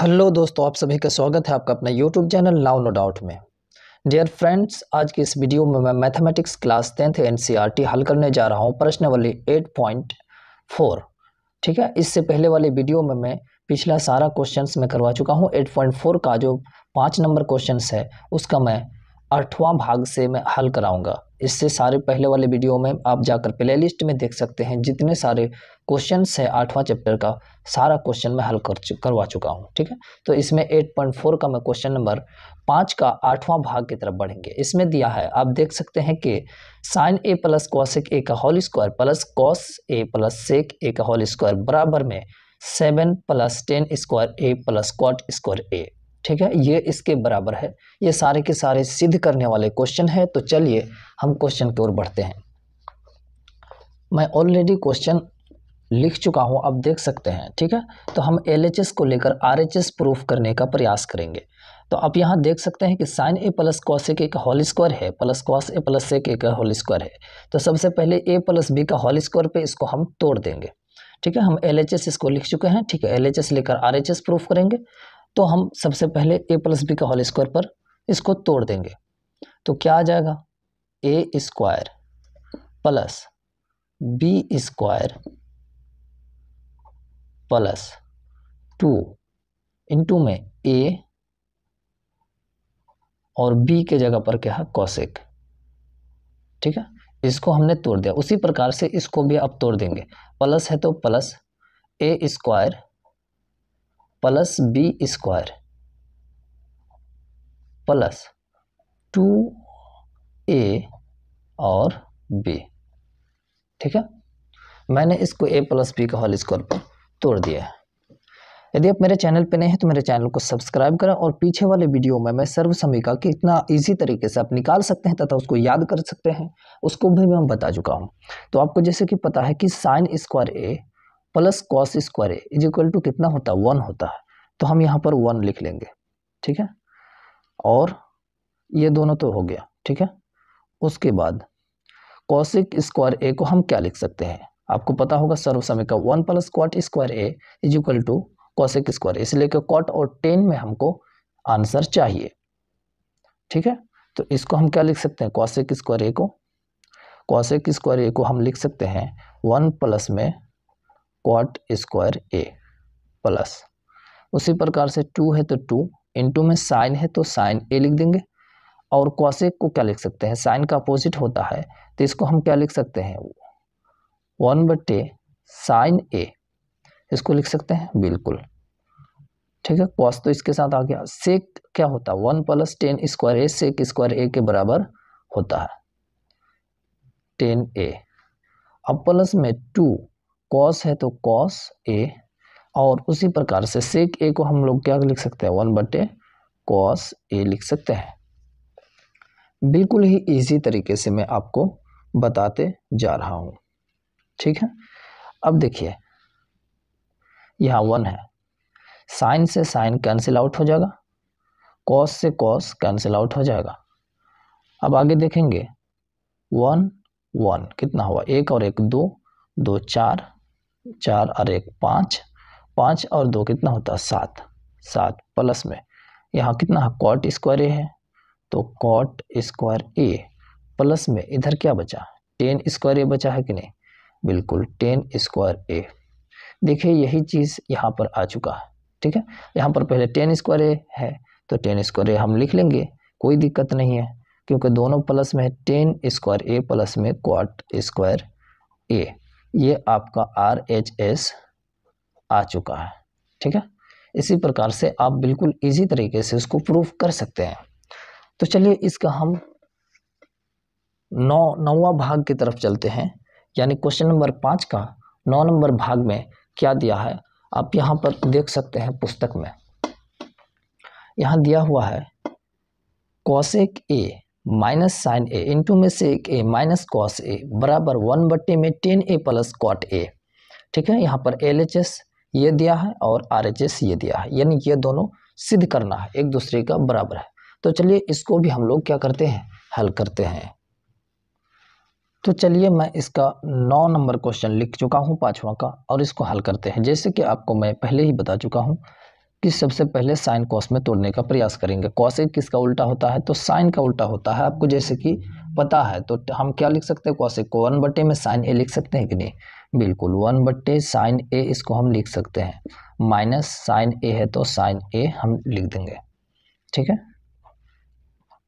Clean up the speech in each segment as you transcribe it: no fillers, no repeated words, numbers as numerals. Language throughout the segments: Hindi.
हेलो दोस्तों, आप सभी का स्वागत है आपका अपना YouTube channel now no doubt में। डियर फ्रेंड्स, आज की इस वीडियो में मैं मैथमेटिक्स क्लास 10th एनसीईआरटी हल करने जा रहा हूं प्रश्नावली 8.4। ठीक है, इससे पहले वाले वीडियो में मैं पिछला सारा क्वेश्चंस मैं करवा चुका हूं। 8.4 का जो 5 नंबर क्वेश्चंस है उसका मैं 8वां भाग से मैं हल कराऊंगा। इससे सारे पहले वाले वीडियो में आप जाकर प्लेलिस्ट में देख सकते हैं, जितने सारे क्वेश्चंस है 8वां चैप्टर का सारा क्वेश्चन मैं हल करवा चुका हूं। ठीक है, तो इसमें 8.4 का मैं क्वेश्चन नंबर 5 का 8वां भाग की तरफ बढ़ेंगे। इसमें दिया है, आप देख सकते हैं कि sine A plus cosec A का whole square plus cos A plus sec A का होल स्क्वायर बराबर में 7 plus 10 square A plus cot square A. ठीक है, ये इसके बराबर है। ये सारे के सारे सिद्ध करने वाले क्वेश्चन है। तो चलिए हम क्वेश्चन की ओर बढ़ते हैं। मैं ऑलरेडी क्वेश्चन लिख चुका हूं, आप देख सकते हैं। ठीक है, तो हम LHS को लेकर RHS प्रूफ करने का प्रयास करेंगे। तो आप यहां देख सकते हैं कि sine A plus cosec A का होल स्क्वायर है plus cos A plus sec A का होल स्क्वायर है। तो सबसे पहले a प्लस बी का होल स्क्वायर पे इसको हम तोड़ देंगे। ठीक है, हम LHS इसको लिख चुके हैं। ठीक है, LHS लेकर RHS प्रूफ करेंगे। तो हम सबसे पहले a प्लस बी का होल स्क्वायर पर इसको तोड़ देंगे। तो क्या आ जाएगा, a square plus B square plus 2 into में a और b के जगह पर क्या है, कॉसेक। ठीक है, इसको हमने तोड़ दिया। उसी प्रकार से इसको भी अब तोड़ देंगे। प्लस है तो plus a square plus B square plus 2a और b। ठीक है, मैंने इसको a प्लस बी का होल स्क्वायर पर तोड़ दिया है। यदि आप मेरे चैनल पे नए हैं तो मेरे चैनल को सब्सक्राइब करें और पीछे वाले वीडियो में मैं सर्वसमीका कितना इजी तरीके से आप निकाल सकते हैं तथा उसको याद कर सकते हैं उसको भी मैं बता चुका हूं। तो आपको जैसे कि पता है कि sine square A plus cos square A is equal to कितना होता है, 1 होता है। तो हम यहाँ पर 1 लिख लेंगे। ठीक है, और ये दोनों तो हो गया। ठीक है, उसके बाद कॉसेक स्क्वायर ए को हम क्या लिख सकते हैं, आपको पता होगा सर्वसमीका 1 plus cot square A is equal to cosec square, इसलिए कि कॉट और टेन में हमको आंसर चाहिए। ठीक है, तो इसको हम क्या लिख सकते हैं, कॉसेक स्क्वायर ए को हम लिख सकते हैं 1 प्लस में कॉट स्क्वायर ए प्लस, उसी प्रकार से 2 है तो 2 इंटू में साइन है तो साइन ए लिख देंगे। और कॉसेक को क्या लिख सकते हैं, साइन का अपोजिट होता है तो इसको हम क्या लिख सकते हैं, 1/, साइन ए, इसको लिख सकते हैं बिल्कुल। ठीक है, कॉस तो इसके साथ आ गया। सेक क्या होता है, 1 प्लस 10 स्क्वायर ए, सेक स्क्वायर ए के बराबर होता है 10a। अब प्लस में 2 कॉस है तो कॉस ए, और उसी प्रकार से सेक ए को हम लोग क्या लिख सकते हैं, 1/, कॉस ए लिख सकते हैं। बिल्कुल ही इजी तरीके से मैं आपको बताते जा रहा हूं। ठीक है, अब देखिए यहाँ 1 है, साइन से साइन कैंसिल आउट हो जाएगा, कॉस से कॉस कैंसिल आउट हो जाएगा। अब आगे देखेंगे 1 1 कितना हुआ, 1 और 1 2, 2 4, 4 और 1 5, 5 और 2 कितना होता है 7, 7 प्लस में यहाँ कितना है, कॉट स्क्वायर ए है तो कॉट स्क्वायर ए प्लस में इधर क्या बचा, 10 स्क्वायर ए बचा है कि नहीं, बिल्कुल 10 स्क्वायर ए। देखिए यही चीज यहाँ पर आ चुका है। ठीक है, यहाँ पर पहले 10 स्क्वायर ए है तो 10 स्क्वायर ए हम लिख लेंगे, कोई दिक्कत नहीं है, क्योंकि दोनों प्लस में है, 10 स्क्वायर ए प्लस में कॉट स्क्वायर ए। ये आपका RHS आ चुका है। ठीक है, इसी प्रकार से आप बिल्कुल इजी तरीके से इसको प्रूफ कर सकते हैं। तो चलिए इसका हम 9वां भाग की तरफ चलते हैं, यानी क्वेश्चन नंबर 5 का 9 नंबर भाग में क्या दिया है आप यहाँ पर देख सकते हैं। पुस्तक में यहाँ दिया हुआ है cosec A minus sine A into में sec A minus cos A बराबर 1/, में 10a प्लस कॉट ए। ठीक है, यहाँ पर LHS ये दिया है और RHS ये दिया है, यानी ये दोनों सिद्ध करना है, एक दूसरे का बराबर है। तो चलिए इसको भी हम लोग क्या करते हैं, हल करते हैं। तो चलिए मैं इसका 9 नंबर क्वेश्चन लिख चुका हूँ 5वां का, और इसको हल करते हैं। जैसे कि आपको मैं पहले ही बता चुका हूँ कि सबसे पहले साइन कॉस में तोड़ने का प्रयास करेंगे। कॉस ए किसका उल्टा होता है? तो साइन का उल्टा होता है, आपको जैसे कि पता है। तो हम क्या लिख सकते हैं? कॉस ए को 1/, में साइन ए लिख सकते हैं कि नहीं? बिल्कुल, 1/, साइन ए इसको हम लिख सकते हैं। माइनस साइन ए है तो साइन ए हम लिख देंगे, ठीक है।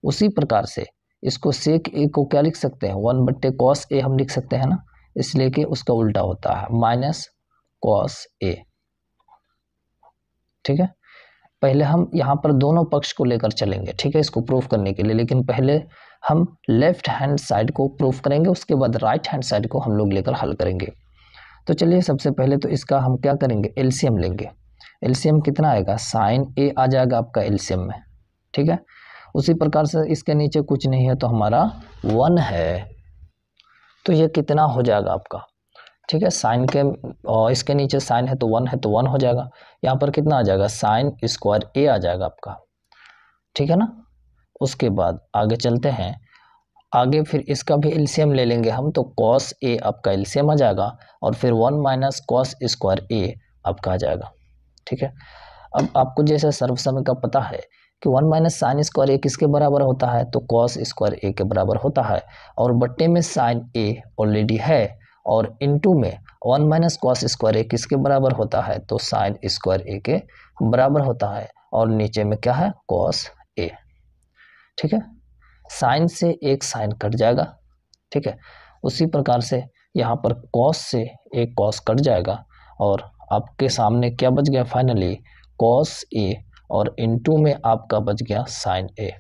उसी प्रकार से इसको सेक ए को क्या लिख सकते हैं? 1/, कॉस ए हम लिख सकते हैं ना, इसलिए कि उसका उल्टा होता है, माइनस कॉस ए, ठीक है। पहले हम यहाँ पर दोनों पक्ष को लेकर चलेंगे, ठीक है, इसको प्रूफ करने के लिए। लेकिन पहले हम लेफ्ट हैंड साइड को प्रूफ करेंगे, उसके बाद राइट हैंड साइड को हम लोग लेकर हल करेंगे। तो चलिए सबसे पहले तो इसका हम क्या करेंगे? एलसीएम लेंगे। एलसीएम कितना आएगा? साइन ए आ जाएगा आपका एलसीएम में, ठीक है। उसी प्रकार से इसके नीचे कुछ नहीं है तो हमारा 1 है, तो ये कितना हो जाएगा आपका? ठीक है, साइन के और इसके नीचे साइन है तो 1 है, तो 1 हो जाएगा। यहाँ पर कितना आ जाएगा? साइन स्क्वायर ए आ जाएगा आपका, ठीक है ना। उसके बाद आगे चलते हैं, आगे फिर इसका भी एलसीएम ले लेंगे हम, तो कॉस ए आपका एलसीएम आ जाएगा और फिर 1 माइनस कॉस स्क्वायर ए आपका आ जाएगा, ठीक है। अब आपको जैसे सर्वसमय का पता है कि 1 माइनस साइन स्क्वायर ए किसके बराबर होता है? तो कॉस स्क्वायर ए के बराबर होता है, और बट्टे में साइन ए ऑलरेडी है, और इनटू में 1 माइनस कॉस स्क्वायर ए किसके बराबर होता है? तो साइन स्क्वायर ए के बराबर होता है, और नीचे में क्या है? कॉस ए, ठीक है। साइन से एक साइन कट जाएगा, ठीक है। उसी प्रकार से यहाँ पर कॉस से एक कॉस कट जाएगा, और आपके सामने क्या बच गया? फाइनली कॉस ए, और इनटू में आपका बच गया साइन ए,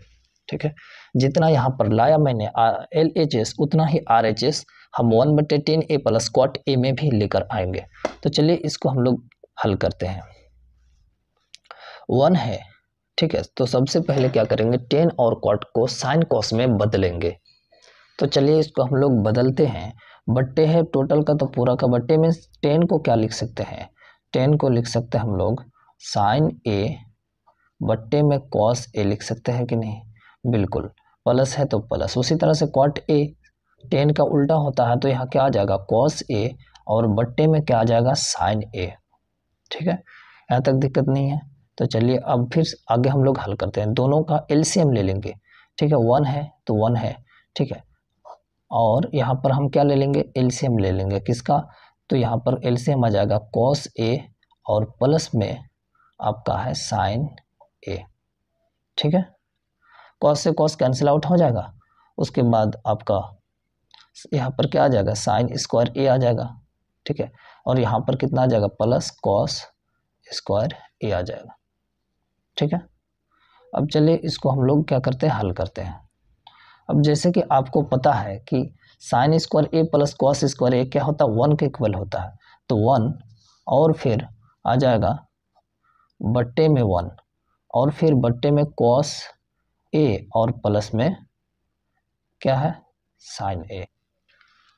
ठीक है। जितना यहाँ पर लाया मैंने LHS उतना ही RHS हम 1/10 ए प्लस कॉट ए में भी लेकर आएंगे। तो चलिए इसको हम लोग हल करते हैं। 1 है, ठीक है, तो सबसे पहले क्या करेंगे? 10 और कॉट को साइन कॉस में बदलेंगे। तो चलिए इसको हम लोग बदलते हैं। बट्टे है टोटल का, तो पूरा का बट्टे में 10 को क्या लिख सकते हैं? 10 को लिख सकते हैं हम लोग साइन ए, बट्टे में कॉस ए लिख सकते हैं कि नहीं? बिल्कुल, प्लस है तो प्लस। उसी तरह से कॉट ए 10 का उल्टा होता है, तो यहाँ क्या आ जाएगा? कॉस ए, और बट्टे में क्या आ जाएगा? साइन ए, ठीक है। यहाँ तक दिक्कत नहीं है। तो चलिए अब फिर आगे हम लोग हल करते हैं। दोनों का एलसीएम ले लेंगे, ठीक है। 1 है तो 1 है, ठीक है। और यहाँ पर हम क्या ले लेंगे? एलसीएम ले लेंगे, किसका? तो यहाँ पर एलसीएम आ जाएगा कॉस ए, और प्लस में आपका है साइन ए, ठीक है। कॉस से कॉस कैंसिल आउट हो जाएगा। उसके बाद आपका यहाँ पर क्या आ जाएगा? साइन स्क्वायर ए आ जाएगा, ठीक है। और यहाँ पर कितना आ जाएगा? प्लस कॉस स्क्वायर ए आ जाएगा, ठीक है। अब चलिए इसको हम लोग क्या करते हैं? हल करते हैं। अब जैसे कि आपको पता है कि sine square A plus cos square ए क्या होता है? 1 के इक्वल होता है, तो 1, और फिर आ जाएगा बट्टे में 1, और फिर बट्टे में कॉस ए, और प्लस में क्या है? साइन ए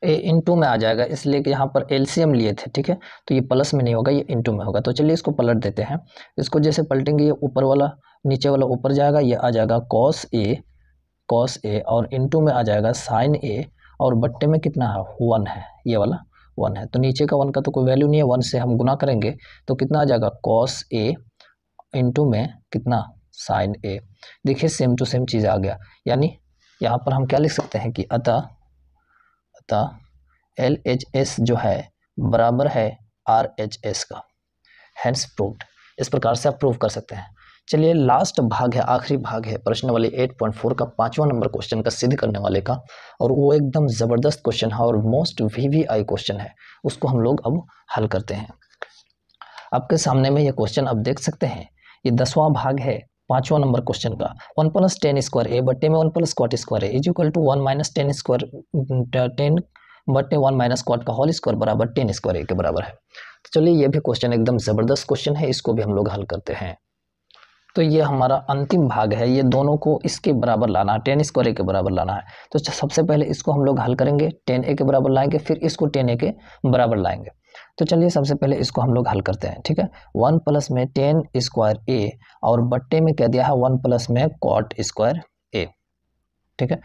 इनटू में आ जाएगा, इसलिए कि यहाँ पर एलसीएम लिए थे, ठीक है। तो ये प्लस में नहीं होगा, ये इनटू में होगा। तो चलिए इसको पलट देते हैं। इसको जैसे पलटेंगे, ये ऊपर वाला नीचे वाला ऊपर जाएगा, ये आ जाएगा कॉस ए, और इनटू में आ जाएगा साइन ए, और बट्टे में कितना है? 1 है, ये वाला 1 है। तो नीचे का 1 का तो कोई वैल्यू नहीं है, 1 से हम गुना करेंगे तो कितना आ जाएगा? कॉस ए इनटू में कितना? साइन ए। देखिए सेम टू सेम चीज़ आ गया, यानी यहाँ पर हम क्या लिख सकते हैं कि अतः LHS जो है बराबर है RHS का, हैंस प्रूव्ड। इस प्रकार से आप प्रूव कर सकते हैं। चलिए लास्ट भाग है, आखिरी भाग है प्रश्नावली 8.4 का 5वां नंबर क्वेश्चन का सिद्ध करने वाले का, और वो एकदम ज़बरदस्त क्वेश्चन है और मोस्ट VVI क्वेश्चन है। उसको हम लोग अब हल करते हैं। आपके सामने में ये क्वेश्चन आप देख सकते हैं, ये 10वां भाग है 5वां नंबर क्वेश्चन का। 1 प्लस 10 स्क्वायर ए बट्टे में 1 plus cot square A is equal to 1 minus 10 square 10 बट्टे 1 माइनस कॉट का होल स्क्वायर बराबर 10 स्क्वायर ए के बराबर है। तो चलिए ये भी क्वेश्चन एकदम ज़बरदस्त क्वेश्चन है, इसको भी हम लोग हल करते हैं। तो ये हमारा अंतिम भाग है, ये दोनों को इसके बराबर लाना है, 10 स्क्वायर ए के बराबर लाना है। तो सबसे पहले इसको हम लोग हल करेंगे, 10 ए के बराबर लाएंगे, फिर इसको 10 ए के बराबर लाएंगे। तो चलिए सबसे पहले इसको हम लोग हल करते हैं, ठीक है। 1 प्लस में 10 स्क्वायर ए, और बट्टे में कह दिया है 1 प्लस में कॉट स्क्वायर ए, ठीक है।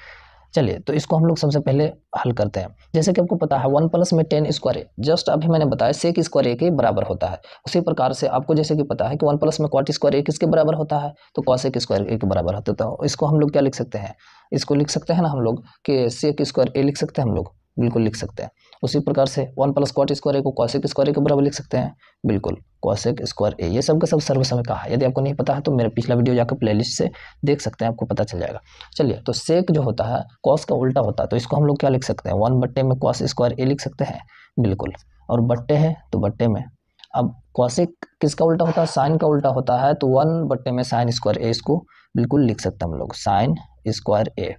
चलिए तो इसको हम लोग सबसे पहले हल करते हैं। जैसे कि आपको पता है 1 प्लस में टेन स्क्वायर ए, जस्ट अभी मैंने बताया सेक स्क्वायर ए के बराबर होता है। उसी प्रकार से आपको जैसे कि पता है कि 1 प्लस में कॉट स्क्वायर ए किसके बराबर होता है, तो कॉसेक स्क्वायर ए के बराबर होता है। तो इसको हम लोग क्या लिख सकते हैं, इसको लिख सकते हैं ना हम लोग कि सेक स्क्वायर ए लिख सकते हैं हम लोग, बिल्कुल लिख सकते हैं। उसी प्रकार से 1 प्लस कॉट स्क्वायर ए को कॉसेक स्क्वायर ए के बराबर लिख सकते हैं, बिल्कुल कॉसेक स्क्वायर ए। ये सब का सब सर्वसमय का है। यदि आपको नहीं पता है तो मेरा पिछला वीडियो जाकर प्लेलिस्ट से देख सकते हैं, आपको पता चल जाएगा। चलिए तो सेक जो होता है कॉस का उल्टा होता है, तो इसको हम लोग क्या लिख सकते हैं, 1 बट्टे में कॉस स्क्वायर ए लिख सकते हैं, बिल्कुल। और बट्टे है तो बट्टे में, अब कॉसेक किसका उल्टा होता है, साइन का उल्टा होता है, तो 1 बट्टे में साइन स्क्वायर ए, इसको बिल्कुल लिख सकते हैं हम लोग साइन स्क्वायर ए।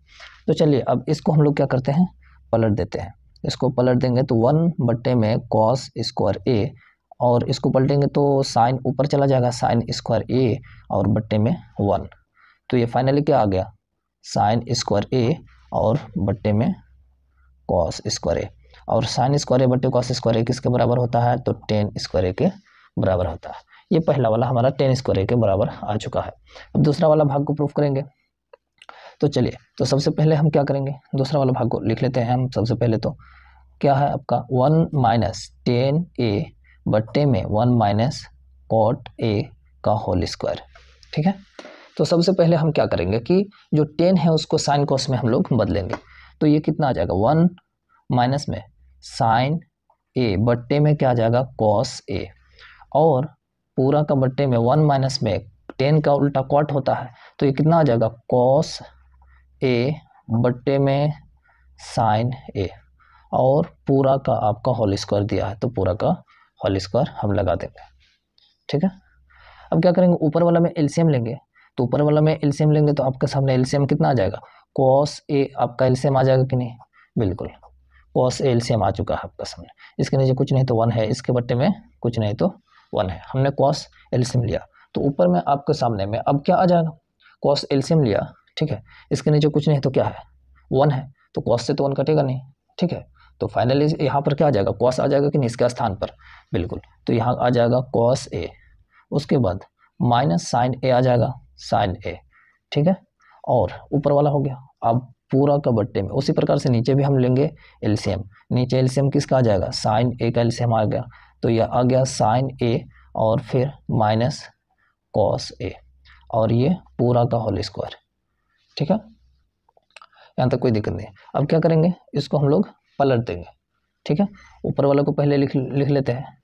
तो चलिए अब इसको हम लोग क्या करते हैं, पलट देते हैं। इसको पलट देंगे तो 1 बट्टे में कॉस स्क्वायर ए, और इसको पलटेंगे तो साइन ऊपर चला जाएगा साइन स्क्वायर ए, और बट्टे में 1। तो ये फाइनली क्या आ गया, साइन स्क्वायर ए और बट्टे में कॉस स्क्वायर ए। और साइन स्क्वायर ए बट्टे कॉस स्क्वायर ए किसके बराबर होता है, तो टेन स्क्वायर ए के बराबर होता है। ये पहला वाला हमारा टेन स्क्वायर ए के बराबर आ चुका है। अब दूसरा वाला भाग को प्रूफ करेंगे। तो चलिए तो सबसे पहले हम क्या करेंगे, दूसरा वाला भाग को लिख लेते हैं हम। सबसे पहले तो क्या है आपका 1 माइनस टेन ए बट्टे में 1 माइनस कॉट ए का होल स्क्वायर, ठीक है। तो सबसे पहले हम क्या करेंगे कि जो 10 है उसको साइन कॉस में हम लोग बदलेंगे। तो ये कितना आ जाएगा, 1 माइनस में साइन ए बट्टे में क्या आ जाएगा, कॉस ए, और पूरा का बट्टे में 1 माइनस में 10 का उल्टा कॉट होता है, तो ये कितना आ जाएगा, कॉस ए बट्टे में साइन ए, और पूरा का आपका होल स्क्वायर दिया है तो पूरा का होल स्क्वायर हम लगा देंगे, ठीक है। अब क्या करेंगे, ऊपर वाला में एलसीएम लेंगे। तो ऊपर वाला में एलसीएम लेंगे तो आपके सामने एलसीएम कितना आ जाएगा, कॉस ए आपका एलसीएम आ जाएगा कि नहीं, बिल्कुल कॉस ए एलसीएम आ चुका है आपका सामने। इसके नीचे कुछ नहीं तो 1 है, इसके बट्टे में कुछ नहीं तो 1 है। हमने कॉस एलसीएम लिया तो ऊपर में आपके सामने में अब क्या आ जाएगा, कॉस एलसीएम लिया, ठीक है। इसके नीचे कुछ नहीं तो क्या है, 1 है, तो कॉस से तो 1 कटेगा नहीं, ठीक है। तो फाइनली यहाँ पर क्या आ जाएगा, कॉस आ जाएगा कि नहीं इसके स्थान पर, बिल्कुल। तो यहाँ आ जाएगा कॉस ए, उसके बाद माइनस साइन ए आ जाएगा, साइन ए, ठीक है। और ऊपर वाला हो गया। अब पूरा का बट्टे में उसी प्रकार से नीचे भी हम लेंगे एलसीएम। नीचे एलसीएम किसका आ जाएगा, साइन ए का एलसीएम आ गया, तो यह आ गया साइन ए और फिर माइनस कॉस ए, और ये पूरा का होल स्क्वायर, ठीक है। यहाँ तक कोई दिक्कत नहीं। अब क्या करेंगे, इसको हम लोग पलट देंगे, ठीक है। ऊपर वाला को पहले लिख लेते हैं।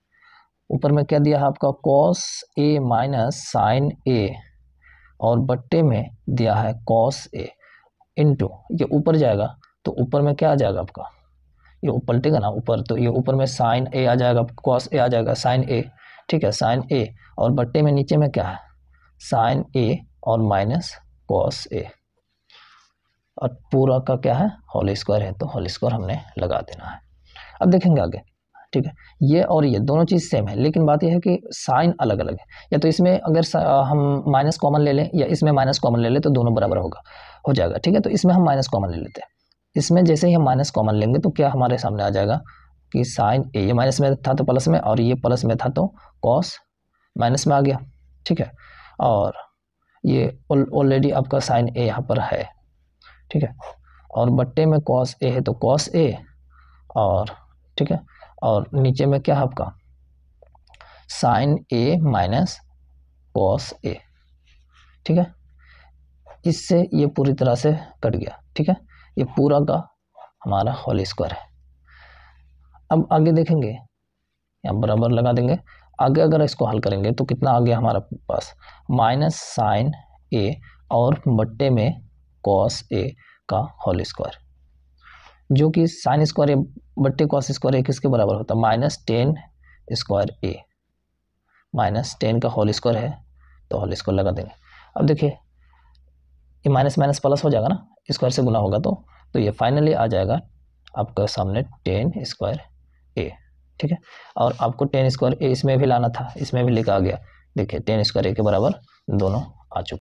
ऊपर में क्या दिया है आपका, कॉस ए माइनस साइन ए, और बट्टे में दिया है कॉस ए इंटू, ये ऊपर जाएगा तो ऊपर में क्या आ जाएगा आपका, ये पलटेगा ना ऊपर, तो ये ऊपर में साइन ए आ जाएगा, कॉस ए आ जाएगा, साइन ए, ठीक है, साइन ए, और बट्टे में नीचे में क्या है, साइन ए और माइनस कॉस ए, और पूरा का क्या है, होल स्क्वायर है, तो होल स्क्वायर हमने लगा देना है। अब देखेंगे आगे, ठीक है। ये और ये दोनों चीज़ सेम है, लेकिन बात यह है कि साइन अलग अलग है। या तो इसमें अगर हम माइनस कॉमन ले लें या इसमें माइनस कॉमन ले लें तो दोनों बराबर हो जाएगा, ठीक है। तो इसमें हम माइनस कॉमन ले लेते हैं। इसमें जैसे ही हम माइनस कॉमन लेंगे तो क्या हमारे सामने आ जाएगा कि साइन ए, ये माइनस में था तो प्लस में, और ये प्लस में था तो कॉस माइनस में आ गया, ठीक है। और ये ऑलरेडी आपका साइन ए यहाँ पर है, ठीक है। और बट्टे में कॉस ए है तो कॉस ए, और ठीक है, और नीचे में क्या है आपका sign A minus cos A, ठीक है। इससे ये पूरी तरह से कट गया, ठीक है। ये पूरा का हमारा होल स्क्वायर है। अब आगे देखेंगे, यहाँ बराबर लगा देंगे। आगे अगर इसको हल करेंगे तो कितना आ गया हमारा पास, माइनस साइन ए और बट्टे में कॉस ए का होल स्क्वायर, जो कि साइन स्क्वायर ए बट्टे कॉस स्क्वायर ए किसके बराबर होता है, माइनस टेन स्क्वायर ए, माइनस 10 का होल स्क्वायर है तो होल स्क्वायर लगा देंगे। अब देखिए ये माइनस माइनस प्लस हो जाएगा ना, स्क्वायर से गुना होगा तो ये फाइनली आ जाएगा आपका सामने 10 स्क्वायर ए, ठीक है। और आपको 10 स्क्वायर ए इसमें भी लाना था, इसमें भी लिखा आ गया, देखिए 10 स्क्वायर ए के बराबर दोनों आ चुके।